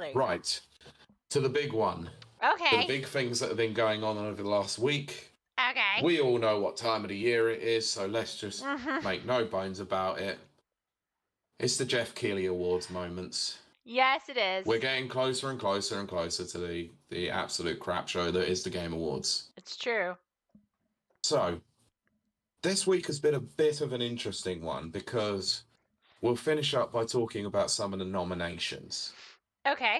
holidays. Right. To the big one. Okay. The big things that have been going on over the last week. Okay. We all know what time of the year it is, so let's just make no bones about it. It's the Jeff Kiley Awards moments. Yes, it is. We're getting closer and closer and closer to the absolute crap show that is the Game Awards. It's true. So, this week has been a bit of an interesting one because we'll finish up by talking about some of the nominations. Okay.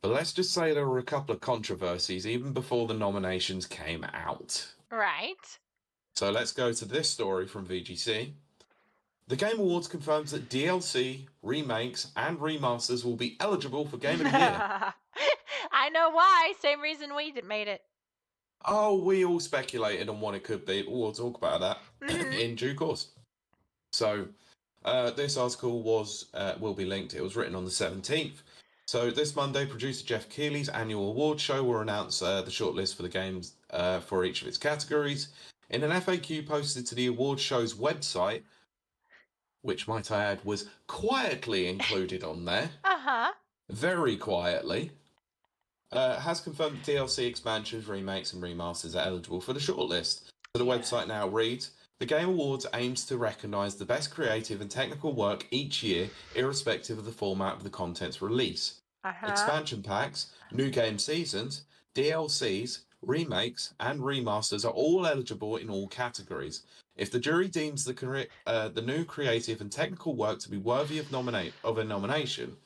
But let's just say there were a couple of controversies even before the nominations came out. Right. So let's go to this story from VGC. The Game Awards confirms that DLC, remakes, and remasters will be eligible for Game of the Year. I know why. Same reason we made it. Oh, we all speculated on what it could be, but we'll talk about that in due course. So, this article will be linked. It was written on the 17th. So this Monday, producer Jeff Keighley's annual award show will announce the shortlist for the games for each of its categories. In an FAQ posted to the award show's website, which, might I add, was quietly included on there, very quietly, has confirmed that DLC expansions, remakes, and remasters are eligible for the shortlist. So the website now reads, the Game Awards aims to recognise the best creative and technical work each year, irrespective of the format of the content's release. Expansion packs, new game seasons, DLCs, remakes, and remasters are all eligible in all categories. If the jury deems the new creative and technical work to be worthy of a nomination,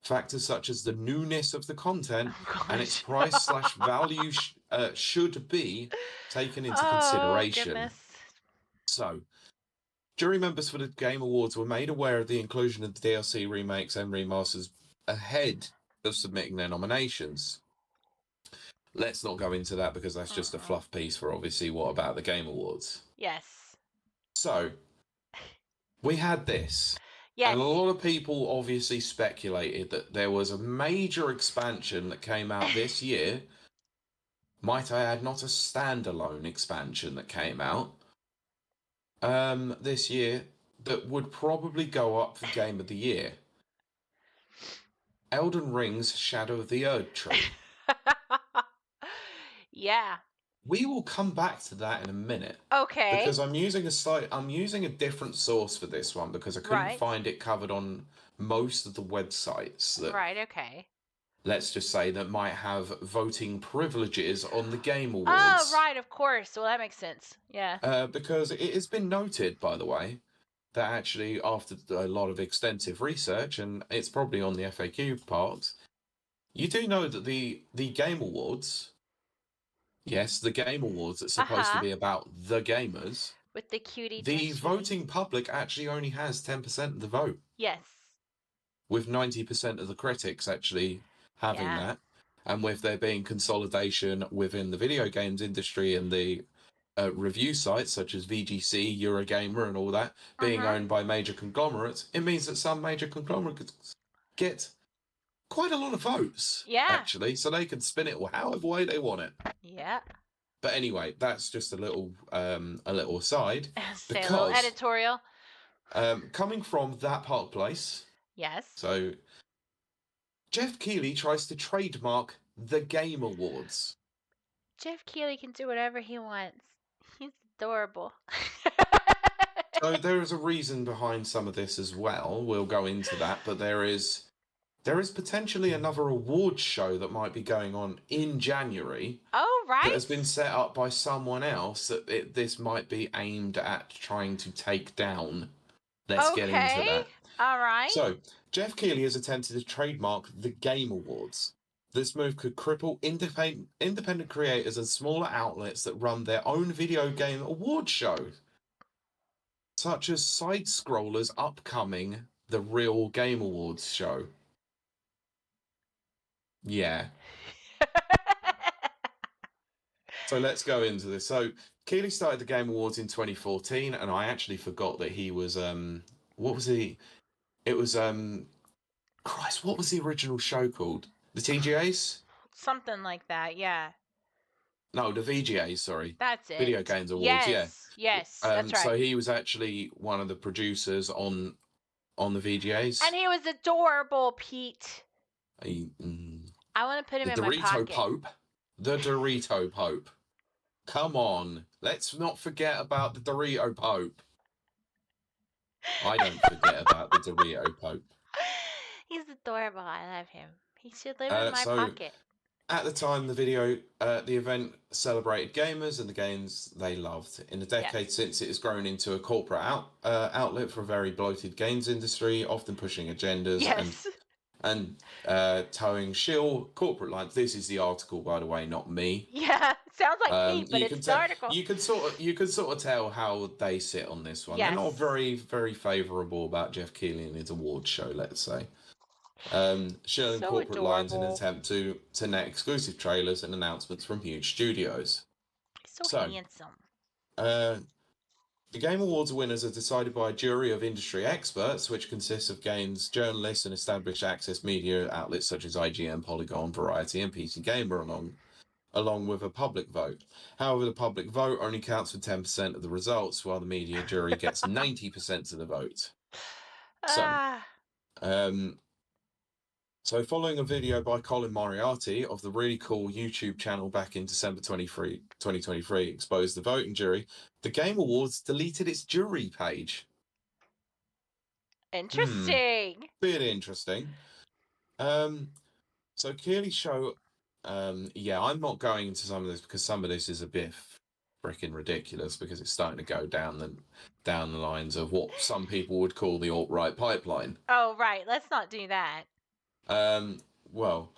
factors such as the newness of the content and its price/value should be taken into consideration. Goodness. So, jury members for the Game Awards were made aware of the inclusion of the DLC, remakes, and remasters ahead of submitting their nominations. Let's not go into that because that's just a fluff piece for obviously what about the Game Awards. Yes. So, we had this. Yes. And a lot of people obviously speculated that there was a major expansion that came out this year. Might I add, not a standalone expansion that came out this year that would probably go up for Game of the Year. Elden Ring's Shadow of the Erdtree. Yeah. We will come back to that in a minute. Okay. Because I'm using a different source for this one because I couldn't find it covered on most of the websites that, okay. let's just say, that might have voting privileges on the Game Awards. Oh, right, of course. Well, that makes sense. Yeah. Because it has been noted, by the way, that actually after a lot of extensive research, and it's probably on the FAQ part, you do know that the Game Awards, yes, the Game Awards that's supposed to be about the gamers, with the cutie the voting public actually only has 10% of the vote. Yes. With 90% of the critics actually having that, and with there being consolidation within the video games industry and the review sites such as VGC, Eurogamer, and all that being owned by major conglomerates, it means that some major conglomerates get quite a lot of votes. Actually, so they can spin it however way they want it. Yeah. But anyway, that's just a little aside. Say a little editorial. Coming from that Park Place. Yes. So, Jeff Keighley tries to trademark the Game Awards. Jeff Keighley can do whatever he wants. He's adorable. So there is a reason behind some of this as well. We'll go into that, but there is potentially another awards show that might be going on in January. Oh, right. That has been set up by someone else that this might be aimed at trying to take down. Let's get into that. All right. So, Jeff Keighley has attempted to trademark the Game Awards. This move could cripple independent creators and smaller outlets that run their own video game award shows, such as Side Scroller's upcoming The Real Game Awards show. Yeah. So let's go into this. So Keighley started the Game Awards in 2014, and I actually forgot that he was what was he? It was Christ, what was the original show called? The TGAs? Something like that, yeah. No, the VGAs, sorry. That's it. Video Games Awards, Yes, that's right. So he was actually one of the producers on the VGAs. And he was adorable, Pete. I want to put him The in my Dorito pocket. Pope. The Dorito Pope. Come on. Let's not forget about the Dorito Pope. I don't forget about the Dorito Pope. He's adorable. I love him. He should live in my So pocket. at the time, the event celebrated gamers and the games they loved. In the decade Yes. since, it has grown into a corporate outlet for a very bloated games industry, often pushing agendas Yes. and towing shill corporate lines. This is the article, by the way, not me. Yeah. Sounds like me, but You it's can the tell article. you can sort of tell how they sit on this one. They're Yes. not very favourable about Jeff Keighley and his awards show, let's say. Shilling So corporate lines in an adorable. attempt to net exclusive trailers and announcements from huge studios. He's so So, handsome. the Game Awards winners are decided by a jury of industry experts, which consists of games journalists and established access media outlets such as IGN, Polygon, Variety, and PC Gamer, along with a public vote. However, the public vote only counts for 10% of the results, while the media jury gets 90% of the vote. So, um, So, following a video by Colin Moriarty of the really cool YouTube channel back in December 2023 exposed the voting jury, the Game Awards deleted its jury page. Interesting. Bit interesting. So Keely's show, yeah, I'm not going into some of this because some of this is a bit freaking ridiculous because it's starting to go down the lines of what some people would call the alt-right pipeline. Oh, right. Let's not do that. Well,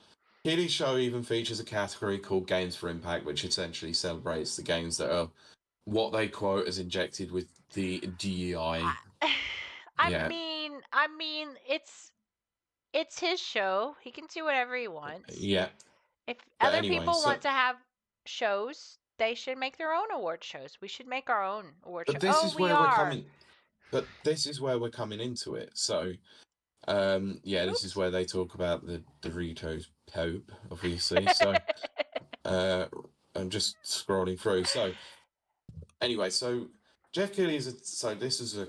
Keely's show even features a category called Games for Impact, which essentially celebrates the games that are what they quote as injected with the DEI. I Yeah, mean, it's his show. He can do whatever he wants. yeah. If But other anyway, people want to have shows, they should make their own award shows. We should make our own award show. but this Oh, is we where we're are. coming. But this is where we're coming into it. So, yeah, this is Oops. where they talk about the Doritos Pope, obviously. So, I'm just scrolling through. So, anyway, so Jeff Keighley so this is a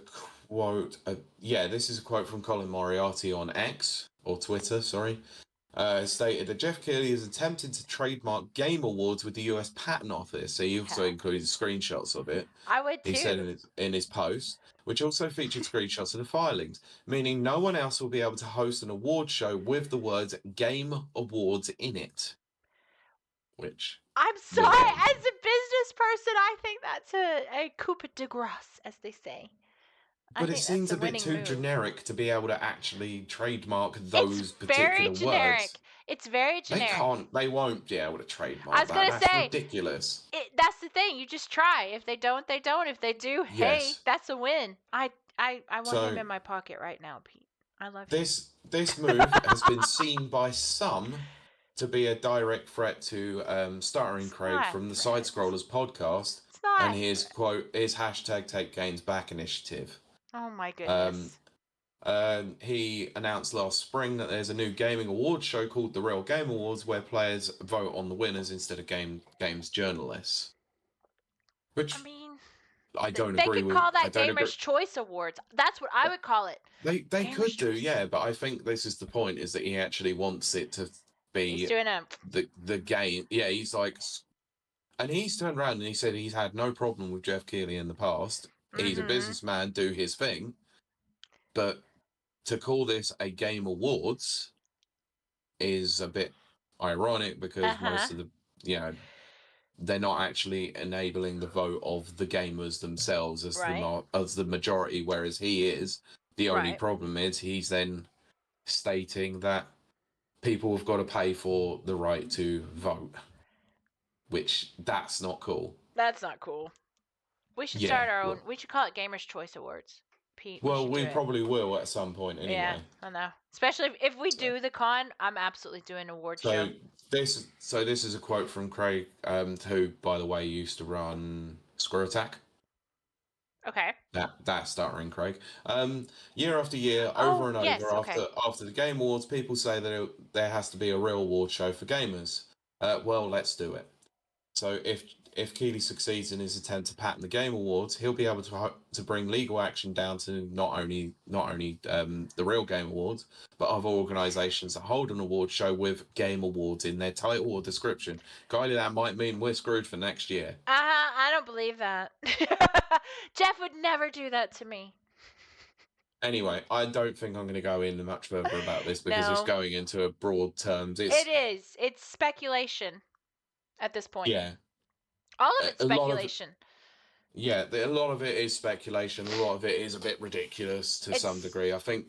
quote. This is a quote from Colin Moriarty on X or Twitter. Sorry, stated that Jeff Keighley is attempting to trademark Game Awards with the U.S. Patent Office. So he also included screenshots of it. I would He too. said in his post, which also featured screenshots of the filings, meaning no one else will be able to host an award show with the words Game Awards in it. Which I'm sorry, as a business person, I think that's a coup de grace, as they say. But it seems a bit too generic to be able to actually trademark those particular words. It's very generic. They won't be able to I trademark was that. gonna That's say, ridiculous. that's the thing. You just try. If they don't, they don't. If they do, hey, Yes. that's a win. I want So, him in my pocket right now, Pete. I love him. This move has been seen by some to be a direct threat to Stuttering Craig from the Side Scrollers podcast and his quote, his hashtag Take Gains Back initiative. Oh my goodness. He announced last spring that there's a new gaming awards show called the Real Game Awards where players vote on the winners instead of games journalists. Which I mean, I don't they agree could with. call that Gamers' Choice Awards. That's what I would call it. They could do, yeah, but I think this is the point: is that he actually wants it to be he's doing the game. Yeah, he's like, and he's turned around and he said he's had no problem with Jeff Keighley in the past. He's a businessman, do his thing, but to call this a Game Awards is a bit ironic because most of the, they're not actually enabling the vote of the gamers themselves as the majority, whereas he is. The only problem is he's then stating that people have got to pay for the right to vote, which that's not cool. That's not cool. We should start our own. We should call it Gamers' Choice Awards. Pete, we probably will at some point anyway. Yeah, I know. Especially if we do the con, I'm absolutely doing an award show. This is a quote from Craig, who, by the way, used to run Screw Attack. Okay. That Stuttering Craig. Year after year, over and over, after the Game Awards, people say that there has to be a real award show for gamers. Well, let's do it. So if Keeley succeeds in his attempt to patent the Game Awards, he'll be able to bring legal action down to not only the real Game Awards, but other organisations that hold an award show with Game Awards in their title or description. Kylie, that might mean we're screwed for next year. I don't believe that. Jeff would never do that to me. Anyway, I don't think I'm going to go in much further about this because it's No. going into a broad terms. It is. It's speculation at this point. Yeah. All of it's A lot of speculation. Yeah, a lot of it is speculation. A lot of it is a bit ridiculous to some degree, I think.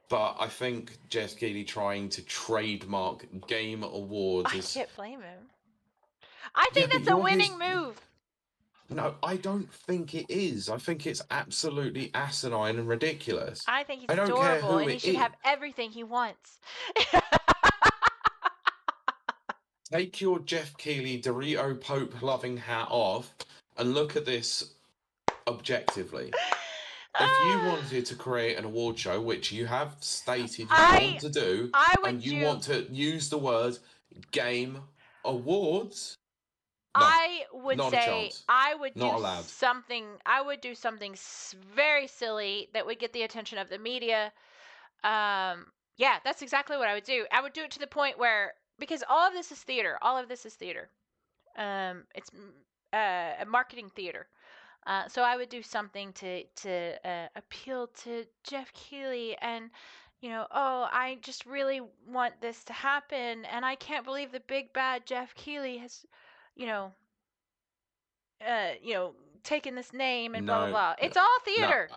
But I think Jeff Keighley trying to trademark Game Awards I is. can't blame him. I Yeah, think but that's a you're winning move. No, I don't think it is. I think it's absolutely asinine and ridiculous. I think he's I don't care adorable, who and he it should is. have everything he wants. Take your Jeff Keighley Dorito Pope loving hat off and look at this objectively. If you wanted to create an award show, which you have stated you want to do, and you want to use the word Game Awards, no, I would not a say chance. I would Not do allowed. something. I would do something very silly that would get the attention of the media. Yeah, that's exactly what I would do. I would do it to the point where, because all of this is theater. All of this is theater. It's a marketing theater. So I would do something to appeal to Jeff Keighley, and oh, I just really want this to happen, and I can't believe the big bad Jeff Keighley has, you know, taken this name and blah blah blah. It's all theater.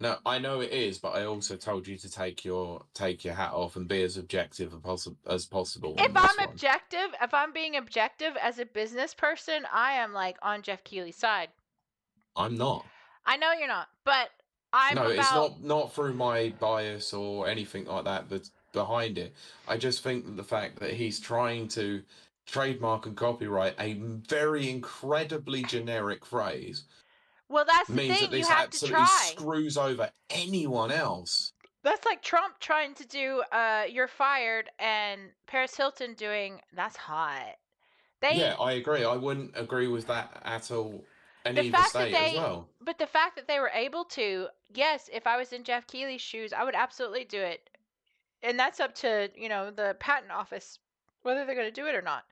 No, I know it is, but I also told you to take your hat off and be as objective as possible. If I'm objective, if I'm being objective as a business person, I am like on Jeff Keighley's side. I'm not. I know you're not, but it's not through my bias or anything like that, but behind it. I just think that the fact that he's trying to trademark and copyright a very incredibly generic phrase. Well, that's the means thing. That this you have absolutely to try. Screws over anyone else. That's like Trump trying to do "You're Fired" and Paris Hilton doing "That's Hot." Yeah, I agree. I wouldn't agree with that at all. And the either fact state that they, as well. But the fact that they were able to, yes, if I was in Jeff Keighley's shoes, I would absolutely do it. And that's up to the patent office whether they're going to do it or not.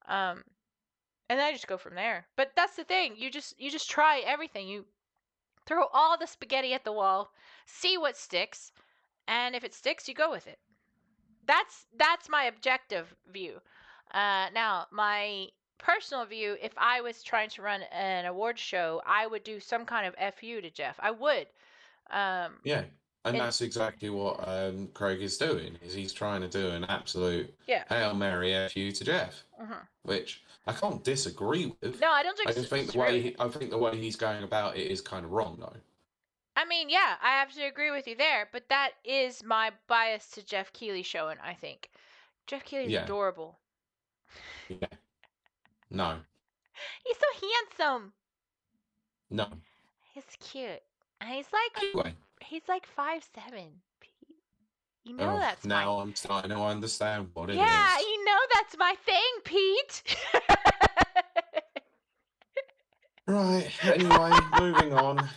And I just go from there. But that's the thing. You just try everything. You throw all the spaghetti at the wall, see what sticks, and if it sticks, you go with it. That's my objective view. Now, my personal view, if I was trying to run an award show, I would do some kind of FU to Jeff. I would. Yeah. And that's exactly what Craig is doing. Is he's trying to do an absolute Hail Mary FU to Jeff, which I can't disagree with. No, I don't I just think the way he's going about it is kind of wrong, though. I mean, yeah, I have to agree with you there, but that is my bias to Jeff Keighley showing. I think Jeff Keighley's adorable. Yeah. No. He's so handsome. No. He's cute. And he's like anyway. He's like 5'7", Pete. You know that's now I'm starting to understand what it is. Yeah, you know that's my thing, Pete. Right. Anyway, moving on.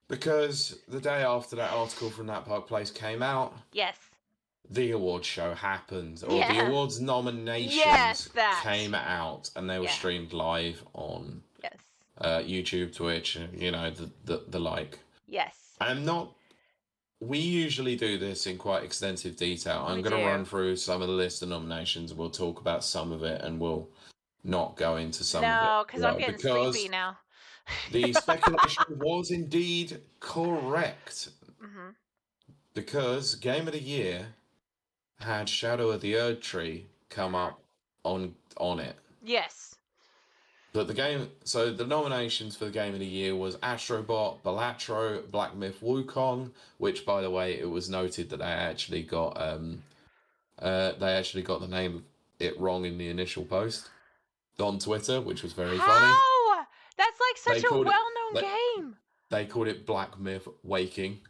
Because the day after that article from That Park Place came out, yes, the awards show happened, or the awards nominations came out, and they were streamed live on YouTube, Twitch, the like. Yes. We usually do this in quite extensive detail. I'm going to run through some of the list of nominations. We'll talk about some of it, and we'll not go into some of it. No, because I'm getting sleepy now. The speculation was indeed correct. Mm-hmm. Because Game of the Year had Shadow of the Erd Tree come up on it. Yes. But the nominations for the Game of the Year was Astrobot, Balatro, Black Myth Wukong, which, by the way, it was noted that they actually got the name of it wrong in the initial post on Twitter, which was very funny. That's like such a well-known game. They called it Black Myth Waking.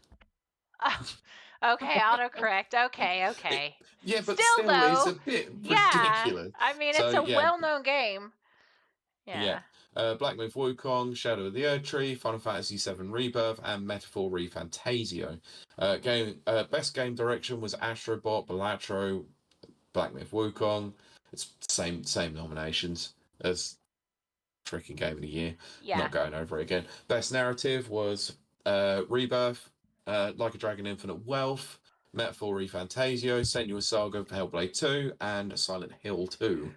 Okay, autocorrect. Okay. Yeah, but still though, it's a bit ridiculous. I mean, it's a well-known game. Yeah. Black Myth Wukong, Shadow of the Erdtree, Final Fantasy VII Rebirth, and Metaphor ReFantasio. Best game direction was Astrobot, Balatro, Black Myth Wukong. It's same nominations as freaking Game of the Year. Yeah. Not going over it again. Best narrative was Rebirth, Like a Dragon Infinite Wealth, Metaphor ReFantasio, Senua's Saga for Hellblade 2, and Silent Hill 2.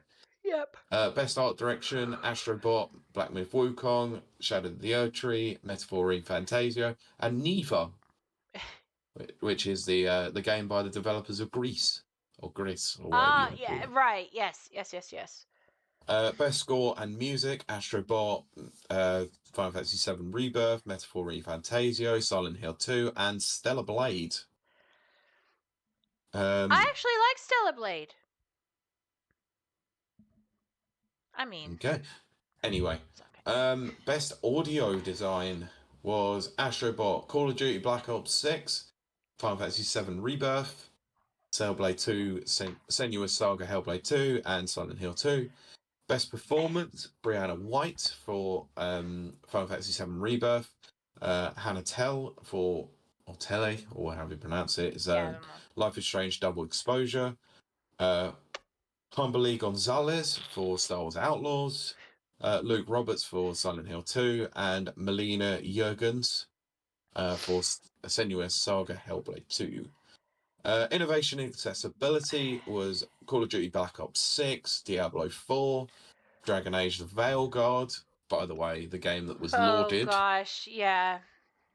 Yep. Best art direction: Astrobot, Black Myth Wukong, Shadow of the Erdtree, Metaphor ReFantasio, and Neva, which is the game by the developers of Greece or Gris or whatever you want to call Yeah, it. right. Yes. Best score and music: Astrobot, Final Fantasy VII Rebirth, Metaphor ReFantasio, Silent Hill 2, and Stellar Blade. I Um, actually like Stellar Blade. I mean, okay. Anyway, it's okay. best audio design was Astrobot, Call of Duty Black Ops 6, Final Fantasy VII Rebirth, Hellblade 2, Senua's Saga Hellblade 2, and Silent Hill 2. Best performance: Brianna White for Final Fantasy VII Rebirth, Hannah Tell for or Tele or however you pronounce it is Yeah, I don't know. Life is Strange Double Exposure. Humberly Gonzalez for Star Wars Outlaws, Luke Roberts for Silent Hill 2, and Melina Jurgens for Senua's Saga Hellblade 2. Innovation and accessibility was Call of Duty Black Ops 6, Diablo 4, Dragon Age The Veilguard, by the way, the game that was Oh lauded, gosh, yeah.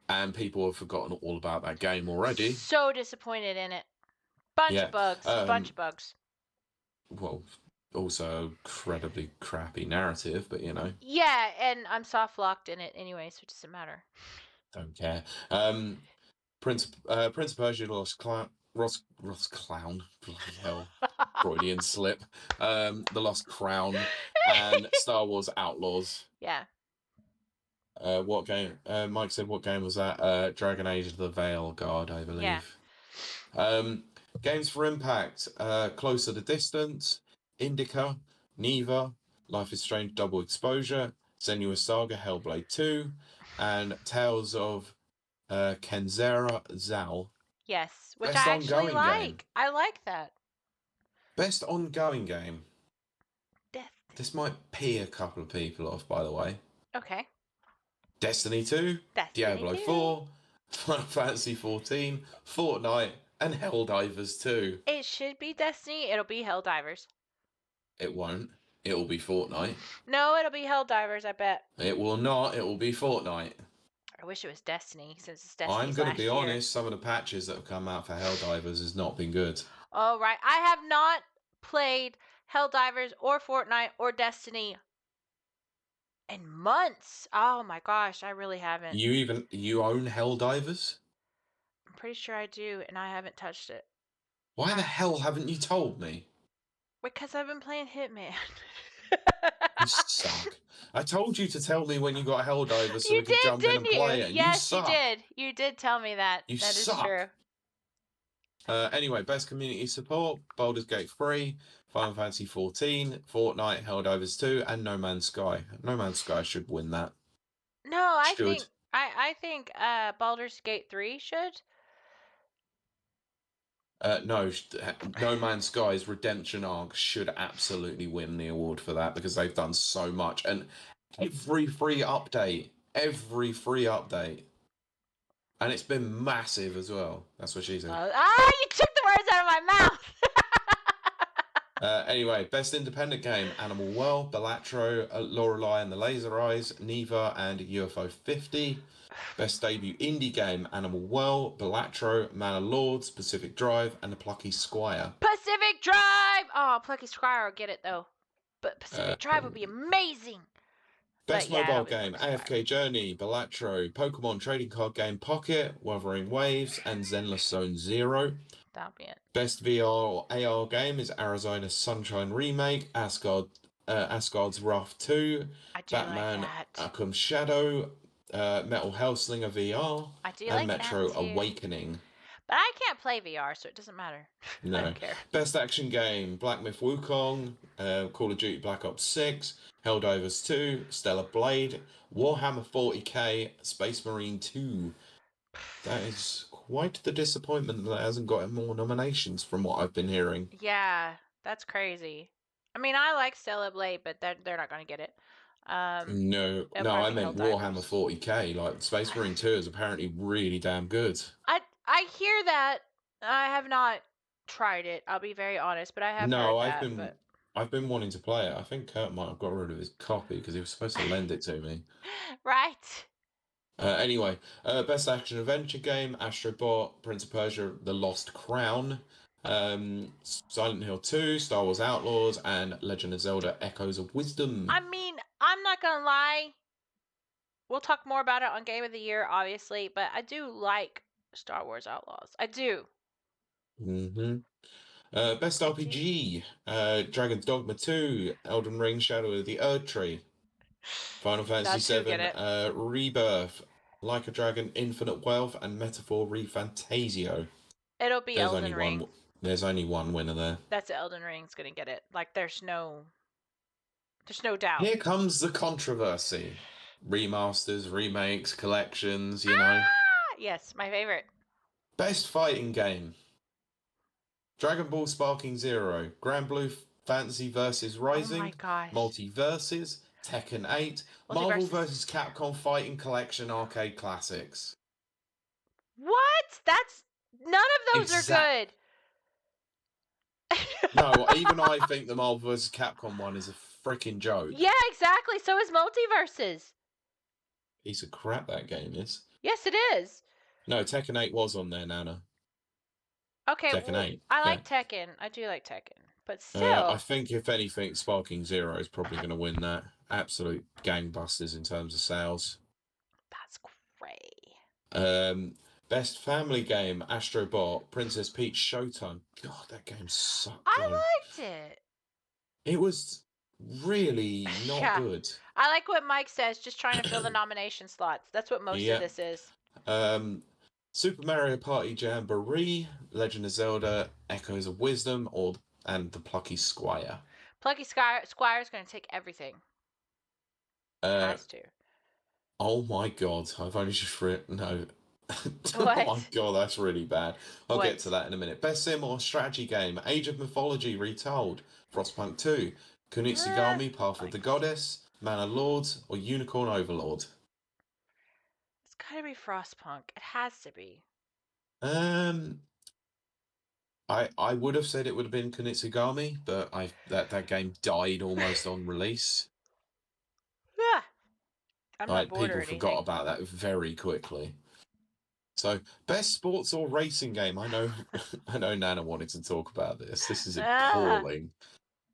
and people have forgotten all about that game already. So disappointed in it. Bunch Yeah. of bugs. Bunch of bugs. Well, also incredibly crappy narrative, but you know. Yeah, and I'm soft locked in it anyway, so it doesn't matter. Don't care. Prince of Persia Lost Clown, Ross Clown, bloody hell, Freudian slip. The Lost Crown and Star Wars Outlaws. Yeah. What game? Mike said, what game was that? Dragon Age: The Veilguard, I Yeah. believe. Games for Impact: Closer to Distance, Indica, Neva, Life is Strange Double Exposure, Senua's Saga Hellblade 2, and Tales of Kenzera Zal. Yes, which Best I actually ongoing game. like. I like that. Best ongoing game. Destiny. This might pee a couple of people off, by the way. Okay. Destiny 2, Destiny Diablo 2. 4, Final Fantasy 14, Fortnite, and Helldivers 2. It should be Destiny. It'll be Helldivers. It won't. It will be Fortnite. No, it'll be Helldivers, I bet. It will not. It will be Fortnite. I wish it was Destiny, since it's I'm Destiny's going to be last year. honest, some of the patches that have come out for Helldivers has not been good. Oh, right. I have not played Helldivers or Fortnite or Destiny in months. Oh my gosh, I really haven't. You own Helldivers? I'm pretty sure I do, and I haven't touched it. Why the hell haven't you told me? Because I've been playing Hitman. You suck. I told you to tell me when you got Helldivers so You we could did, jump in and didn't play you? it. You Yes, you suck. did. You did tell me that. You That is suck. true. Anyway, best community support: Baldur's Gate 3, Final Fantasy 14, Fortnite, Helldivers 2, and No Man's Sky. No Man's Sky should win that. No, I Should. think I think Baldur's Gate 3 should. No, No Man's Sky's redemption arc should absolutely win the award for that because they've done so much. And every free update, and it's been massive as well. That's what she said. You took the words out of my mouth. Anyway, best independent game: Animal World, Balatro, Lorelei and the Laser Eyes, Neva, and UFO 50. Best debut indie game: Animal World, Balatro, Manor Lords, Pacific Drive, and The Plucky Squire. Pacific Drive. Oh, Plucky Squire will get it though, but Pacific Drive would be amazing. Best But yeah, it'll mobile be game: Plucky Squire. AFK Journey, Balatro, Pokemon trading card game Pocket, Wuthering Waves, and Zenless Zone Zero. That'll be it. Best VR or AR game is Arizona Sunshine Remake, Asgard's Wrath 2, I do Batman like that. Arkham Shadow, Metal Hellslinger VR, I do and like Metro that too. Awakening. But I can't play VR, so it doesn't matter. I No. don't care. Best action game: Black Myth Wukong, Call of Duty Black Ops 6, Helldivers 2, Stellar Blade, Warhammer 40k, Space Marine 2. That is quite the disappointment that it hasn't got more nominations from what I've been hearing. Yeah, that's crazy. I mean, I like Stella Blade, but they're not going to get it. No, It'll no, I probably be meant Warhammer Helldivers. 40k. Like Space Marine 2 is apparently really damn good. I hear that. I have not tried it. I'll be very honest, but I have No, heard that. But I've been wanting to play it. I think Kurt might have got rid of his copy because he was supposed to lend it to me. right. Anyway, best action adventure game: Astro Bot, Prince of Persia: The Lost Crown, Silent Hill 2, Star Wars Outlaws, and Legend of Zelda: Echoes of Wisdom. I mean, I'm not gonna lie. We'll talk more about it on Game of the Year, obviously, but I do like Star Wars Outlaws. I do. hmm Best I do. RPG: Dragon's Dogma 2, Elden Ring: Shadow of the Erd Tree, Final Fantasy That's who get 7, it. Rebirth, Like a Dragon: Infinite Wealth, and Metaphor ReFantasio. It'll be There's only Elden one. Ring. There's only one winner there. That's Elden Ring's gonna get it. Like there's no doubt. Here comes the controversy. Remasters, remakes, collections, you know. Ah, yes, my favorite. Best fighting game: Dragon Ball Sparking Zero, Grand Blue Fantasy vs. Oh my Rising, gosh. Multiverses, Tekken 8, Marvel Multiverses. vs. Capcom Fighting Collection Arcade Classics. What? That's none of those are Exact. good. No, even I think the Marvel vs. Capcom one is a freaking joke. Yeah, exactly. So is Multiverses. Piece of crap that game is. Yes, it is. No, Tekken 8 was on there, Nana. Okay, Tekken well, 8. I Yeah. like Tekken. I do like Tekken. But I still, think if anything, Sparking Zero is probably going to win that. Absolute gangbusters in terms of sales. that's great. Um, Best family game: Astro Bot, Princess Peach Showtime. God, that game sucked I though. liked it. It was really not Yeah. good. I like what Mike says, just trying to fill the nomination slots. That's what most of Yeah. this is. Um, Super Mario Party Jamboree, Legend of Zelda: Echoes of Wisdom, and the Plucky Squire. Plucky Squire's going to take everything. Uh, Has to. Oh my god, I've only just written no. Oh my What? god, that's really bad. I'll get to What? that in a minute. Best sim or strategy game: Age of Mythology Retold, Frostpunk 2, Kunitsigami Path of My the God. Goddess, Mana Lords, or Unicorn Overlord. It's got to be Frostpunk. It has to be. Um, I would have said it would have been Kunitsigami, but that game died almost on release. Ah, I'm not Like bored or people forgot anything. about that very quickly. So, best sports or racing game. I know, I know. Nana wanted to talk about this. This is Ah, appalling.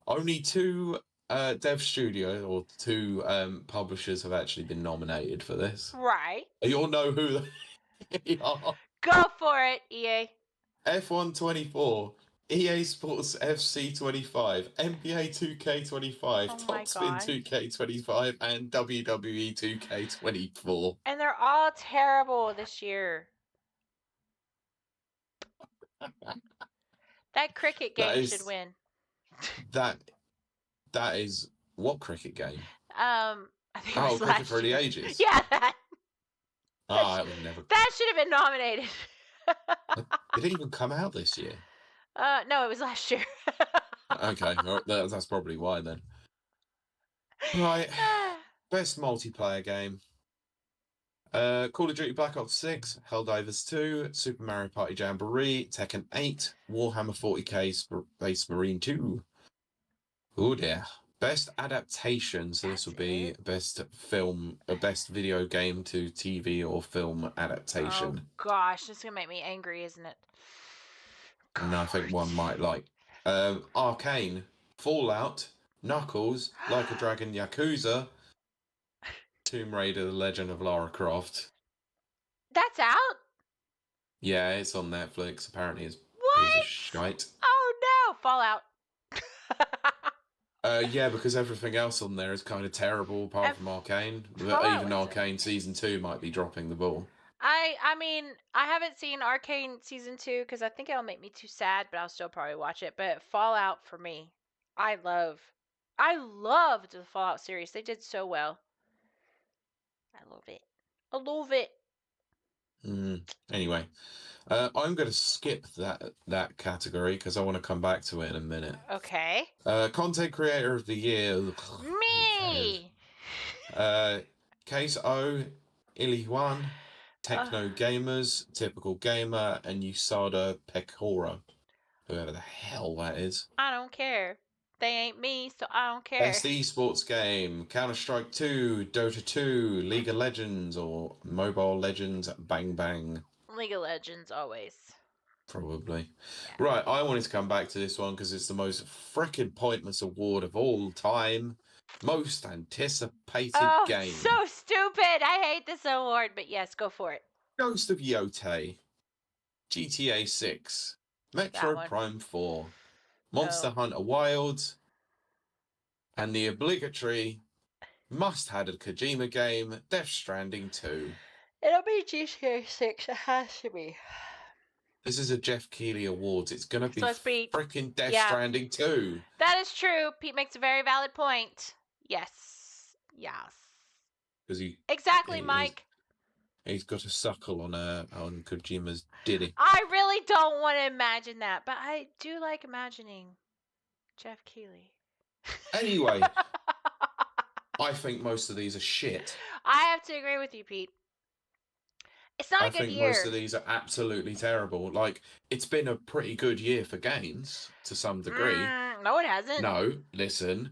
Only two dev studio or two publishers have actually been nominated for this. right. You all know who they are. Go for it, EA. F1 24, EA Sports FC 25, NBA 2K25, Oh my Topspin gosh. 2K25, and WWE 2K24. And they're all terrible this year. That cricket That game should is win. that that is what cricket game? I think it Oh, was Cricket for last the year. Ages. Yeah, that, Ah, it was never. that should have been nominated. Did it even come out this year? No, it was last year. Okay, that's probably why then. Right, best multiplayer game. Call of Duty Black Ops 6, Helldivers 2, Super Mario Party Jamboree, Tekken 8, Warhammer 40k Space Marine 2. Oh dear. Best adaptation. So this That's would be it. best film, best video game to TV or film Oh adaptation. gosh, this is gonna make me angry, isn't it? And I think God. one might like Arcane, Fallout, Knuckles, Like a Dragon, Yakuza, Tomb Raider: The Legend of Lara Croft. That's out? Yeah, it's on Netflix. Apparently, it's a piece of What? shite. Oh no! Fallout. Yeah, because everything else on there is kind of terrible apart from Arcane. But Fallout even was Arcane amazing. season 2 might be dropping the ball. I mean, I haven't seen Arcane season 2 because I think it'll make me too sad, but I'll still probably watch it. But Fallout for me, I love, I loved the Fallout series. They did so well. I love it. I love it. Anyway, I'm going to skip that category because I want to come back to it in a minute. Okay. Content creator of the year. Ugh, who cares? Me. Case O, Ilihuan, Uh, Techno Gamers, Typical Gamer, and Usada Pecora, whoever the hell that is. I don't care. They ain't me, so I don't care. Best esports game: Counter-Strike 2, Dota 2, League of Legends, or Mobile Legends Bang Bang. League of Legends always. Probably. Yeah. Right, I wanted to come back to this one because it's the most freaking pointless award of all time. Most anticipated Oh, game. so stupid. I hate this award, but yes, go for it. Ghost of Yotei, GTA 6, That Metro one. Prime 4, Monster No. Hunter Wilds, and the obligatory must-have a Kojima game, Death Stranding 2. It'll be GTA 6. It has to be. This is a Jeff Keighley Awards. It's going to be So let's be. freaking Death Yeah, Stranding 2. that is true. Pete makes a very valid point. Yes. Yes. Because he, Exactly, he, Mike. he's got a suckle on Kojima's Diddy. I really don't want to imagine that, but I do like imagining Jeff Keighley. Anyway, I think most of these are shit. I have to agree with you, Pete. It's not I a good think most of year. these are absolutely terrible. Like, it's been a pretty good year for games to some degree. No, it hasn't. No, listen.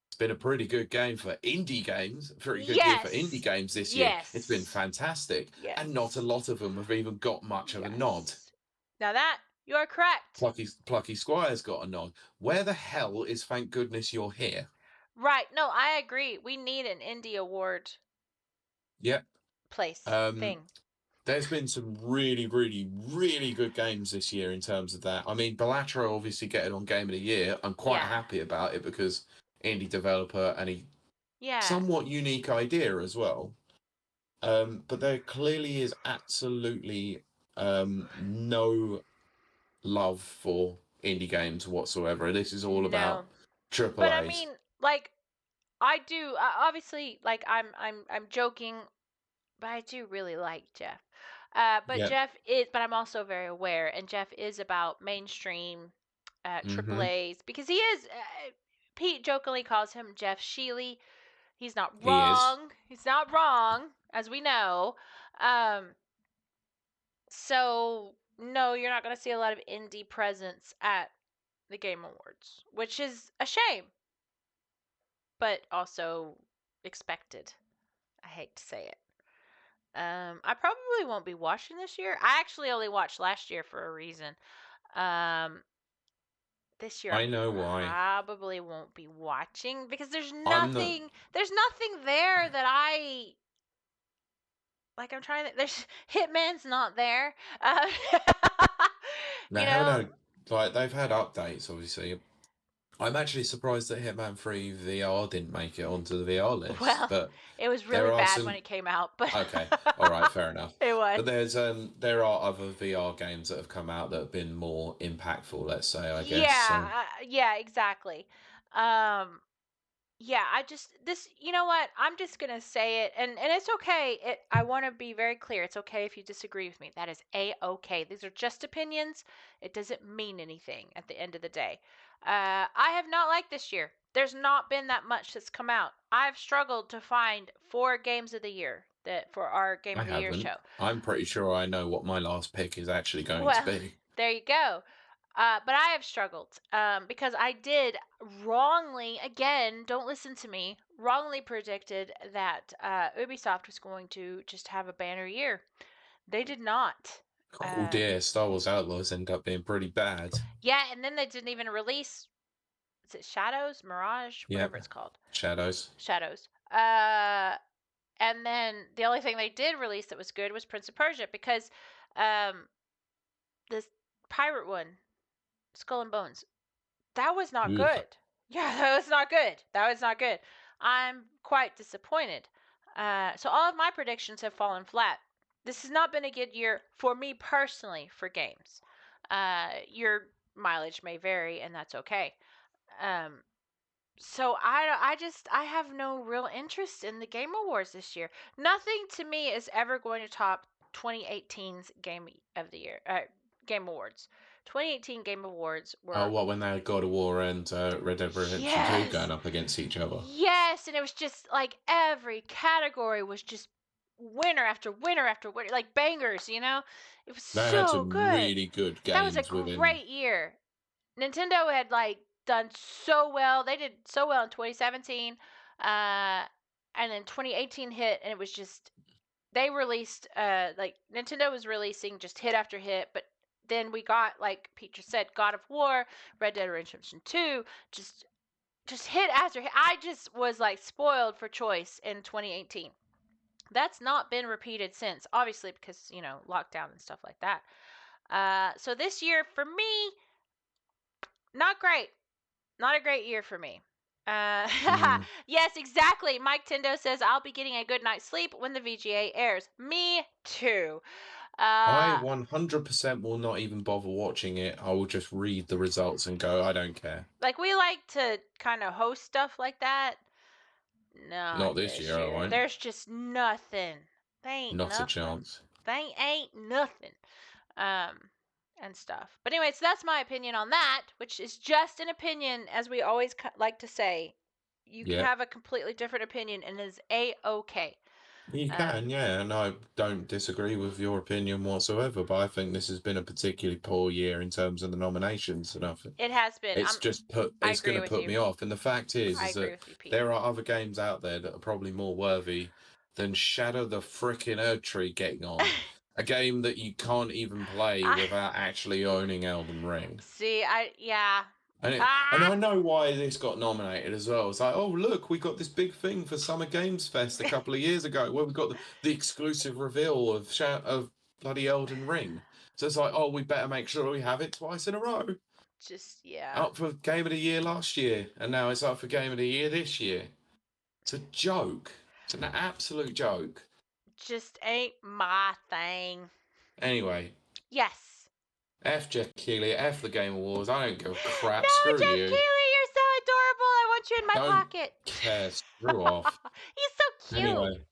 It's been a pretty good game for indie games. Pretty good year for indie Yes. games this year. It's been Yes. fantastic. Yes. And not a lot of them have even got much of a nod. Yes. Now that you are correct. Plucky Squire's got a nod. Where the hell is Thank Goodness You're Here? Right. No, I agree. We need an indie award Yep. place thing. There's been some really, really, really good games this year in terms of that. I mean, Balatro obviously getting on Game of the Year. I'm quite Yeah. happy about it because indie developer and a Yeah. somewhat unique idea as well. But there clearly is absolutely no love for indie games whatsoever. This is all about No. triple But I A's. mean, like I do obviously like I'm joking, but I do really like Jeff. But Yeah. I'm also very aware, and Jeff is about mainstream triple Mm-hmm. A's because he is. Pete jokingly calls him Jeff Sheely. He's not He is. wrong. He's not wrong, as we know. Um, so no, you're not going to see a lot of indie presence at the Game Awards, which is a shame, but also expected. I hate to say it. I probably won't be watching this year. I actually only watched last year for a reason. Um, this year I I know why. probably won't be watching because I'm the there's nothing there that I like. I'm trying to, there's Hitman's not there. They You haven't know, had like they've had updates, obviously. I'm actually surprised that Hitman 3 VR didn't make it onto the VR list, well, but it was really there are bad when some. it came out, but Okay, all right, fair enough. it was. But there are other VR games that have come out that have been more impactful, let's say, I guess. So Yeah, exactly. Um, Yeah, I just this you know what? I'm just gonna say it and it's okay. I wanna be very clear. It's okay if you disagree with me. That is A-okay. These are just opinions. It doesn't mean anything at the end of the day. I have not liked this year. There's not been that much that's come out. I've struggled to find 4 games of the year that for our Game I of the Year haven't. show. I'm pretty sure I know what my last pick is actually going to Well, be. there you go. But I have struggled because I did wrongly, again, don't listen to me, wrongly predicted that Ubisoft was going to just have a banner year. They did not. Oh dear, Star Wars Outlaws end up being pretty bad. Yeah, and then they didn't even release, is it Shadows, Mirage, whatever Yep, it's called? Shadows. Shadows. And then the only thing they did release that was good was Prince of Persia because um, this pirate one, Skull and Bones, that was not Ugh. good. Yeah, that was not good. That was not good. I'm quite disappointed. So all of my predictions have fallen flat. this has not been a good year for me personally for games. Your mileage may vary, and that's okay. Um, so I have no real interest in the Game Awards this year. Nothing to me is ever going to top 2018's Game of the Year Game Awards. 2018 Game Awards Oh, were what, when they had God of War and Red Dead Redemption 2 yes, going up against each other? yes, and it was just like every category was just winner after winner after winner, like bangers. It was They had so some good. really good That was a games within. great year. Nintendo had like done so well. They did so well in 2017, and then 2018 hit, and it was just they released like Nintendo was releasing just hit after hit, but then we got like Pete just said, God of War, Red Dead Redemption 2, just hit after hit. I just was like spoiled for choice in 2018. That's not been repeated since, obviously because lockdown and stuff like that. So this year for me, not great. Not a great year for me. Uh, Mm. yes, exactly. Mike Tindo says I'll be getting a good night's sleep when the VGA airs. Me too. I Uh, 100% will not even bother watching it. I will just read the results and go, I don't care. like we like to kind of host stuff like that. Not Not this this year, I year. won't. There's just nothing. They ain't Not a nothing. chance. They ain't nothing. Um, and stuff. But anyway, so that's my opinion on that, which is just an opinion, as we always like to say. You can Yeah. have a completely different opinion, and it is a-okay. You can, yeah, and I don't disagree with your opinion whatsoever, but I think this has been a particularly poor year in terms of the nominations, and I think It has been. I it's going agree to with put you. me off. And the fact I is agree that with you, Pete. there are other games out there that are probably more worthy than Shadow the frickin' Erdtree getting on. A game that you can't even play I without actually owning Elden Ring. see. Yeah. And Ah, I know why this got nominated as well. It's like, oh look, we got this big thing for Summer Games Fest a couple of years ago, where we got the exclusive reveal of bloody Elden Ring. So it's like, oh, we better make sure we have it twice in a row. just yeah. Up for Game of the Year last year, and now it's up for Game of the Year this year. It's a joke. It's an absolute joke. Just ain't my thing. Anyway, Yes. F Jeff Keighley, F the Game Awards. I don't give a crap. No, Screw Jeff you. Keighley, you're so adorable. I want you in my Don't pocket. care. Screw off. He's so Anyway. cute.